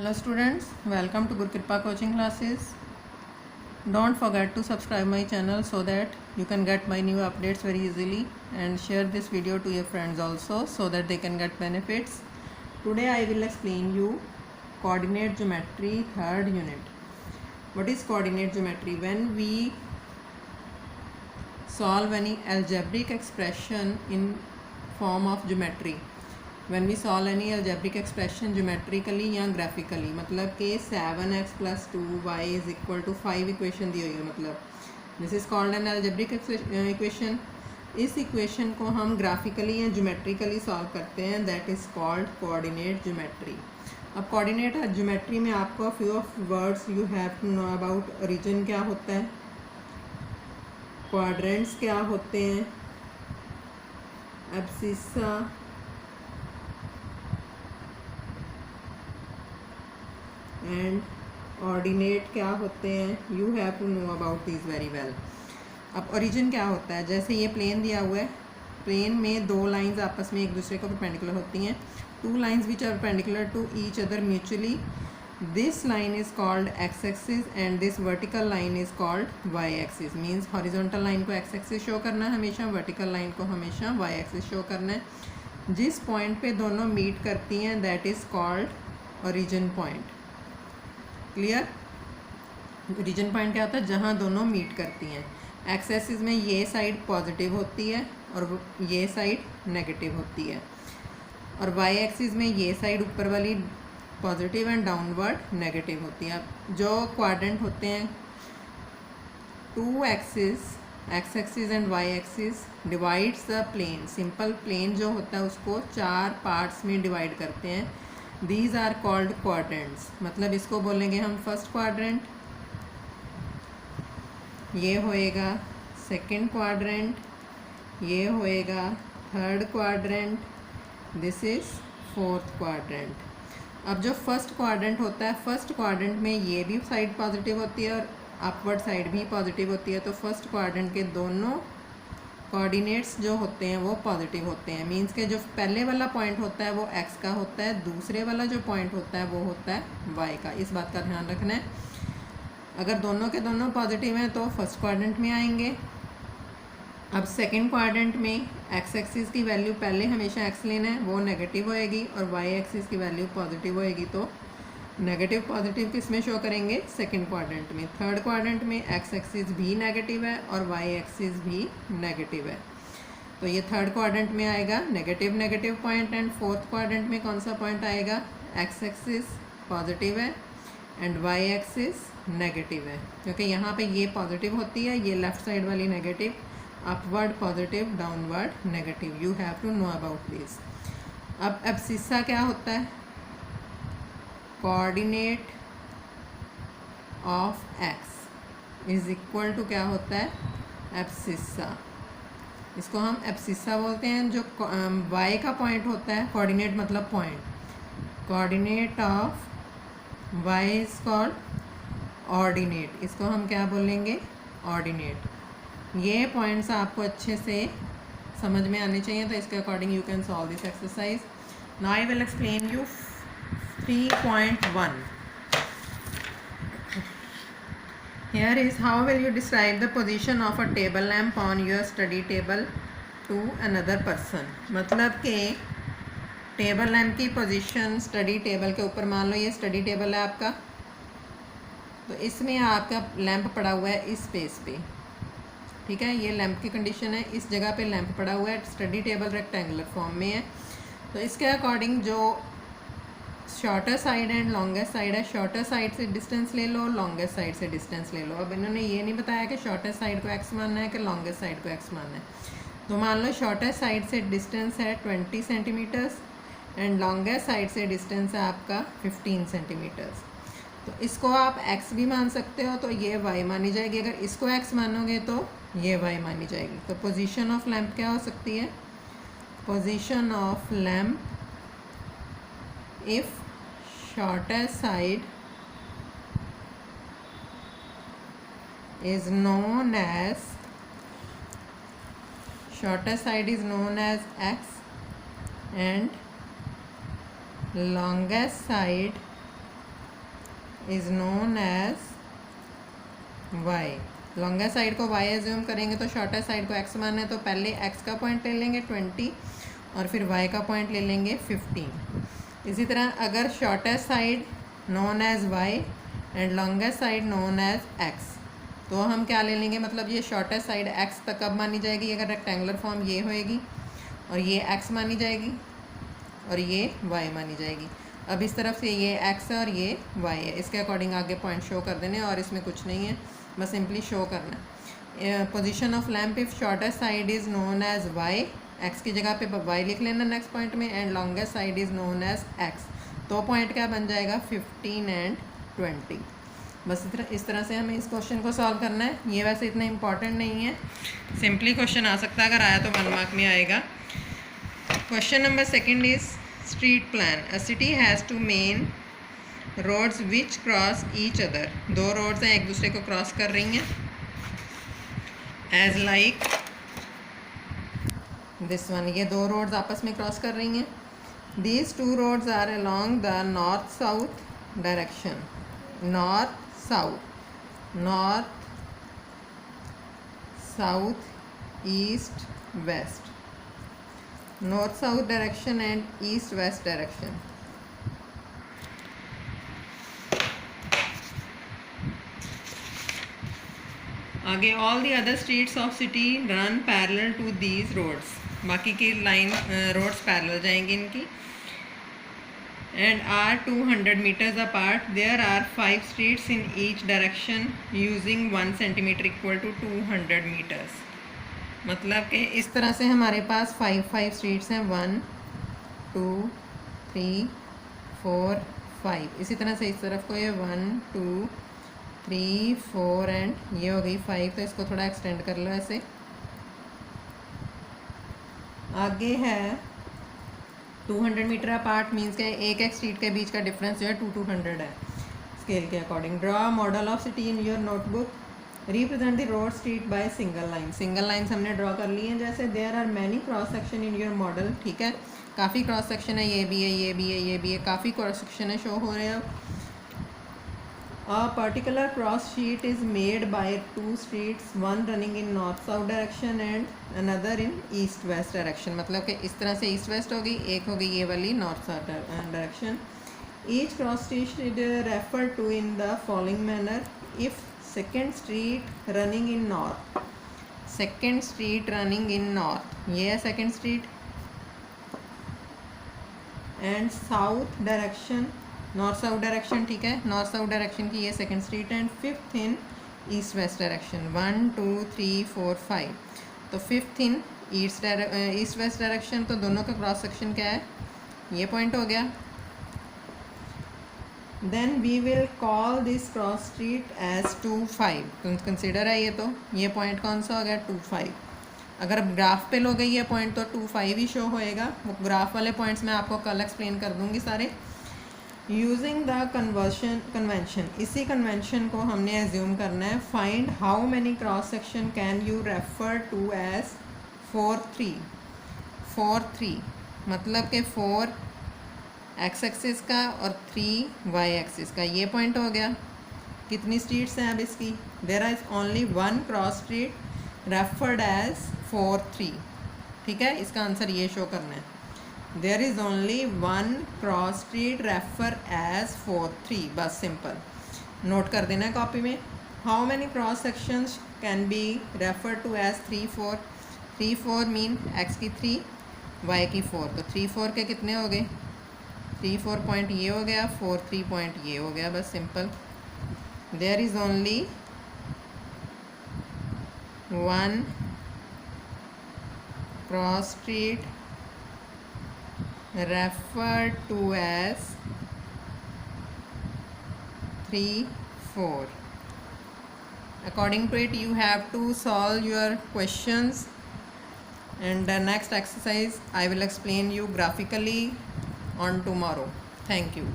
Hello students, welcome to Guru Kripa coaching classes. Don't forget to subscribe my channel so that you can get my new updates very easily, and share this video to your friends also so that they can get benefits. Today I will explain you coordinate geometry third unit. What is coordinate geometry? When we solve any algebraic expression in form of geometry, when we solve any algebraic expression geometrically या graphically, मतलब कि 7x plus 2y is equal to 5 equation दी हुई है, मतलब this is called an algebraic equation. इस equation को हम ग्राफिकली या ज्योमेट्रिकली सॉल्व करते हैं, that is called coordinate geometry. अब कोऑर्डिनेट ज्योमेट्री में आपको few of words you have to know about. Region क्या होता है, क्वाड्रेंट्स क्या होते हैं, एब्सिसा, एंड ऑर्डिनेट क्या होते हैं. You have to know about this very well. अब ओरिजिन क्या होता है, जैसे ये प्लेन दिया हुआ है, प्लेन में दो लाइंस आपस में एक दूसरे को परपेंडिकुलर होती हैं. Two lines which are perpendicular to each other mutually. This line is called X axis and this vertical line is called Y axis. Means horizontal line को एक्स एक्सिस शो करना है हमेशा, वर्टिकल लाइन को हमेशा Y axis show करना है. जिस point पे दोनों मीट करती हैं that is called origin point. Clear. Origin point क्या होता है, जहाँ दोनों मीट करती हैं. एक्स एक्सिस में ये साइड पॉजिटिव होती है और ये साइड नेगेटिव होती है, और वाई एक्सिस में ये साइड ऊपर वाली पॉजिटिव एंड डाउनवर्ड नेगेटिव होती है. अब जो क्वाड्रेंट होते हैं, two axis, X axis and Y axis divides the plane. Simple plane जो होता है उसको चार पार्ट्स में डिवाइड करते हैं. These are called quadrants. मतलब इसको बोलेंगे हम फर्स्ट क्वाड्रेंट, ये होएगा सेकंड क्वाड्रेंट, ये होएगा third quadrant, this is fourth quadrant. अब जो फर्स्ट क्वाड्रेंट होता है, फर्स्ट क्वाड्रेंट में ये भी साइड पॉजिटिव होती है और अपवर्ड साइड भी पॉजिटिव होती है. तो फर्स्ट क्वाड्रेंट के दोनों कोऑर्डिनेट्स जो होते हैं वो पॉजिटिव होते हैं. मींस के जो पहले वाला पॉइंट होता है वो एक्स का होता है, दूसरे वाला जो पॉइंट होता है वो होता है वाई का. इस बात का ध्यान रखना है. अगर दोनों के दोनों पॉजिटिव हैं तो फर्स्ट क्वाड्रेंट में आएंगे. अब सेकंड क्वाड्रेंट में एक्स एक्सिस की वैल्यू पहले हमेशा एक्स लेना है, वो नेगेटिव होएगी, और वाई एक्सिस की वैल्यू पॉजिटिव होएगी. तो नेगेटिव पॉजिटिव किस में शो करेंगे, सेकंड क्वाड्रेंट में. थर्ड क्वाड्रेंट में एक्स एक्सिस भी नेगेटिव है और वाई एक्सिस भी नेगेटिव है. तो ये थर्ड क्वाड्रेंट में आएगा negative negative point. And fourth quadrant में कौन सा पॉइंट आएगा, एक्स एक्सिस पॉजिटिव है एंड वाई एक्सिस नेगेटिव है, क्योंकि यहाँ पे ये पॉजिटिव होती है, ये लेफ्ट साइड वाली negative, upward positive, downward negative. You have to know about this. अब एब्सिसा क्या होता है, coordinate of X is equal to क्या होता है, एब्सिसा. इसको हम एब्सिसा बोलते हैं. जो वाई का पॉइंट होता है, कोऑर्डिनेट मतलब point, coordinate of Y is called ordinate. इसको हम क्या बोलेंगे, ऑर्डिनेट. ये पॉइंट्स आपको अच्छे से समझ में आने चाहिए, तो इसके according you can solve this exercise. Now I will explain you 3.1. Here is how will you describe the position of a table lamp on your study table to another person. मतलब कि टेबल लैम्प की position study table के ऊपर, मान लो ये study table है आपका, तो इसमें आपका लैम्प पड़ा हुआ है इस स्पेस पे. ठीक है, ये लैम्प की कंडीशन है, इस जगह पे लैम्प पड़ा हुआ है, स्टडी टेबल रेक्टेंगुलर फॉर्म में है. तो इसके अकॉर्डिंग जो shorter side and longest side है, शॉर्टर साइड से डिस्टेंस ले लो, लॉन्गेस्ट साइड से डिस्टेंस ले लो. अब इन्होंने ये नहीं बताया कि शॉर्टर साइड को एक्स मानना है कि लॉन्गेस्ट साइड को एक्स मानना है. तो मान लो शॉर्टर साइड से डिस्टेंस है 20 सेंटीमीटर्स एंड लॉन्गेस्ट साइड से डिस्टेंस है आपका 15 सेंटीमीटर्स. तो इसको आप एक्स भी मान सकते हो, तो ये वाई मानी जाएगी. अगर इसको एक्स मानोगे तो ये वाई मानी जाएगी. तो पोजीशन ऑफ लैम्प क्या हो सकती है, position of lamp if shortest side is known as x and longest side is known as Y. Longest side को वाई एज्यूम करेंगे तो शॉर्टेस्ट साइड को एक्स माना है, तो पहले एक्स का पॉइंट ले लेंगे 20 और फिर वाई का पॉइंट ले लेंगे 15। इसी तरह अगर shortest side known as Y and longest side known as X, तो हम क्या ले लेंगे, मतलब ये शॉर्टेस्ट साइड एक्स तक कब मानी जाएगी, अगर रेक्टेंगुलर फॉर्म ये होएगी और ये एक्स मानी जाएगी और ये वाई मानी जाएगी। अब इस तरफ से ये एक्स है और ये वाई है, इसके अकॉर्डिंग आगे पॉइंट शो कर देने, और इसमें कुछ नहीं है, बस सिंपली शो करना। Position of lamp if shortest side is known as Y, X की जगह पे वाई लिख लेना नेक्स्ट पॉइंट में, and longest side is known as X, तो पॉइंट क्या बन जाएगा 15 एंड 20। बस इस तरह से हमें इस क्वेश्चन को सॉल्व करना है। ये वैसे इतना इंपॉर्टेंट नहीं है, सिंपली क्वेश्चन आ सकता है, अगर आया तो 1 मार्क में आएगा। Question number 2 is street plan. A city has 2 main roads which cross each other. 2 roads हैं, एक दूसरे को क्रॉस कर रही हैं, एज लाइक दिस वन। ये 2 रोड्स आपस में क्रॉस कर रही हैं। These 2 roads are along the north south direction. North south east west, north south direction and east west direction. आगे all the other streets of city run parallel to these roads, बाकी की line roads parallel जाएंगी इनकी, and are 200 meters apart. There are 5 streets in each direction using 1 centimeter equal to 200 meters। मतलब कि इस तरह से हमारे पास 5 स्ट्रीट्स हैं, 1 2 3 4 5। इसी तरह से इस तरफ को ये 1 2 3 4 एंड ये हो गई 5, तो इसको थोड़ा एक्सटेंड कर लो ऐसे। आगे है 200 मीटर अपार्ट, मीन्स के एक स्ट्रीट के बीच का डिफरेंस जो है 200 है स्केल के according. Draw model of city in your notebook. Represent the road street by single line. Single lines हमने ड्रॉ कर ली हैं। जैसे there are many cross section in your model, ठीक है, काफ़ी क्रॉस सेक्शन है, ये भी है, ये भी है, ये भी है, काफ़ी क्रॉस सेक्शन है शो हो रहे हैं। A particular cross sheet is made by 2 streets, one running in north-south direction and another in east-west direction। मतलब कि इस तरह से ईस्ट-वेस्ट होगी, एक होगी ये वाली north-south direction. Each cross street is referred to in the following manner. If second street running in north, second street running in north, ये है second street, and south direction, north south direction, ठीक है, north south direction की ये second street and 5th in east west direction. 1 2 3 4 5, तो 5th इन east west direction, तो दोनों का क्रॉस सेक्शन क्या है, ये पॉइंट हो गया। Then we will call this cross street as 2 5, तो कंसिडर है ये, तो ये पॉइंट कौन सा हो गया 2 5। अगर ग्राफ पे लो गई ये पॉइंट तो 2 5 ही शो होएगा। वो ग्राफ वाले पॉइंट्स मैं आपको कल एक्सप्लेन कर दूंगी सारे। यूजिंग द कन्वेंशन, इसी कन्वेंशन को हमने एज्यूम करना है। Find how many cross section can you refer to as 4 3। 4 3 मतलब कि 4 एक्स एक्सिस का और 3 वाई एक्सिस का, ये पॉइंट हो गया। कितनी स्ट्रीट्स हैं अब इसकी, there is only 1 cross street referred as 4 3, ठीक है, इसका आंसर ये शो करना है। There is only 1 cross street refer as 4 3, बस सिंपल नोट कर देना है कॉपी में। How many cross sections can be referred to as 3 4? 3 4 mean x की 3 y की 4, तो 3 4 के कितने हो गए, 3 4 पॉइंट ये हो गया, 4 3 पॉइंट ये हो गया, बस simple. There is only 1 cross street referred to as 3 4. According to it you have to solve your questions, and the next exercise I will explain you graphically on tomorrow. Thank you.